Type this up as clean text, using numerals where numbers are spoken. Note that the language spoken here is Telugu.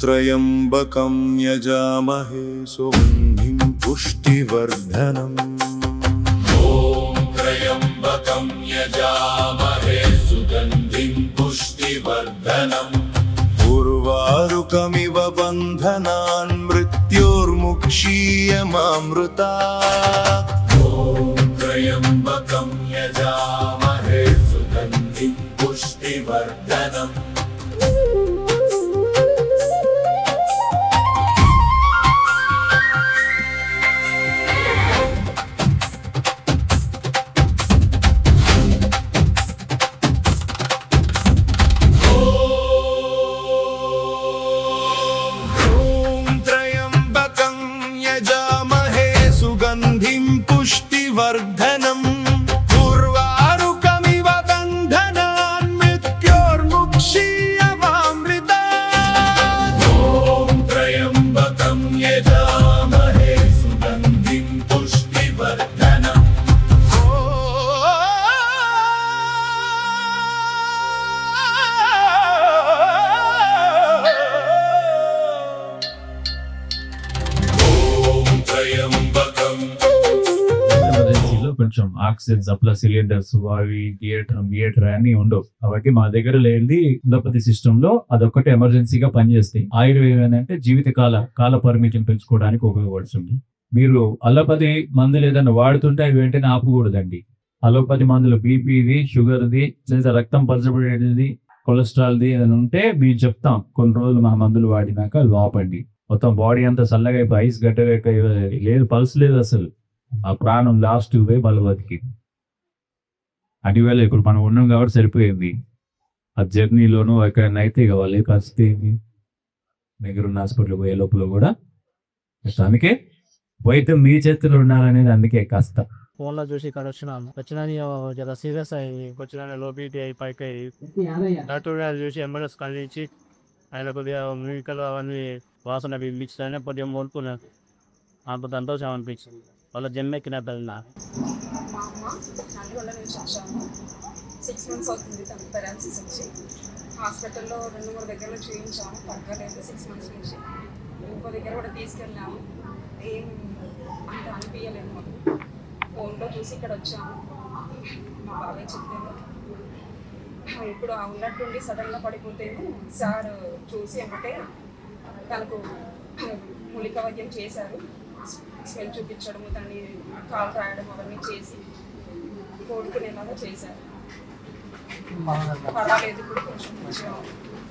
त्र्यम्बकं यजामहे सुगन्धिं पुष्टिवर्धनम् ॐ त्र्यम्बकं यजामहे सुगन्धिं पुष्टिवर्धनम् उर्वारुकमिव बन्धनान् मृत्योर्मुक्षीयमामृतात् ॐ त्र्यम्बकं यजामहे सुगन्धिं पुष्टिवर्धनम् सुगन्धिं पुष्टिवर्धनम् उर्वारुकमिव बन्धनान् मृत्योर्मुक्षीयमामृतात् ॐ त्र्यम्बकं यजामहे सुगन्धिं पुष्टिवर्धनम् ॐ त्र्यम्बकं కొంచెం ఆక్సిజన్ సప్లై సిలిండర్స్ అవి థియేటర్ అన్ని ఉండవు కాబట్టి మా దగ్గర లేని అలోపతి సిస్టమ్ లో అదొక్కటి ఎమర్జెన్సీగా పనిచేస్తాయి. ఆయుర్వేదం ఏంటంటే కాల పరిమితిని పెంచుకోవడానికి ఉపయోగపడుతుంది. మీరు అలోపతి మందులు ఏదైనా వాడుతుంటే అవి వెంటనే ఆపకూడదండి. అలోపతి మందులు బీపీది, షుగర్ది, లేదా రక్తం పలచబడేది, కొలెస్ట్రాల్ది ఏదైనా ఉంటే మేము చెప్తాం కొన్ని రోజులు మా మందులు వాడినాక అది ఆపండి. మొత్తం బాడీ అంతా చల్లగా అయిపోయి ఐస్ గడ్డగా లేదు, పల్స్ లేదు, అసలు ఆ ప్రాణం లాస్ట్ పోయి బలవతికి అటువేళ ఇప్పుడు మనం ఉన్నాం కాబట్టి సరిపోయింది. ఆ జర్నీలోనూ ఎక్కడైనా అయితే ఇక వాళ్ళు పరిస్థితి ఏంది, దగ్గరున్న హాస్పిటల్ పోయే లోపల కూడా. అందుకే వైద్యం మీ చేతిలో ఉండాలనేది అందుకే కాస్త ఫోన్లో చూసి ఇక్కడ వచ్చిన జర సీరియస్ అయ్యి వచ్చిన లోపీటీ అయి పైకి అయ్యి డాక్టర్ గారు చూసి ఎంబర్స్ కలిసి ఆయన కొద్దిగా మీకలు అవన్నీ వాసన పిలిపించానే కొద్దిగా మోడుకున్నాను. అంత సంతోషం అనిపించింది. వాళ్ళ జమ్మెక్కిన పిల్లలు మా అమ్మ నల్గొండ నుంచి వచ్చాము. 6 months అవుతుంది తన పెరాలసిస్ వచ్చి. హాస్పిటల్లో 2-3 దగ్గరలో చూపించాము, తగ్గలేదు. 6 months నుంచి ఇంకో దగ్గర కూడా తీసుకెళ్ళాము, ఏం అంత అనిపించలేదు మాకు. ఫోన్లో చూసి ఇక్కడ వచ్చాము. మా బాబాయ్ చెప్పాను ఇప్పుడు ఉన్నట్టుండి సడన్గా పడిపోతే సార్ చూసి ఏమంటే తనకు మూలిక వైద్యం చేశారు. స్మెల్ చూపించడము, దాన్ని కాలు రాయడం అవన్నీ చేసి కోలుకునేలాగా చేశారు. పర్వాలేదు, ఇప్పుడు కొంచెం మంచిగా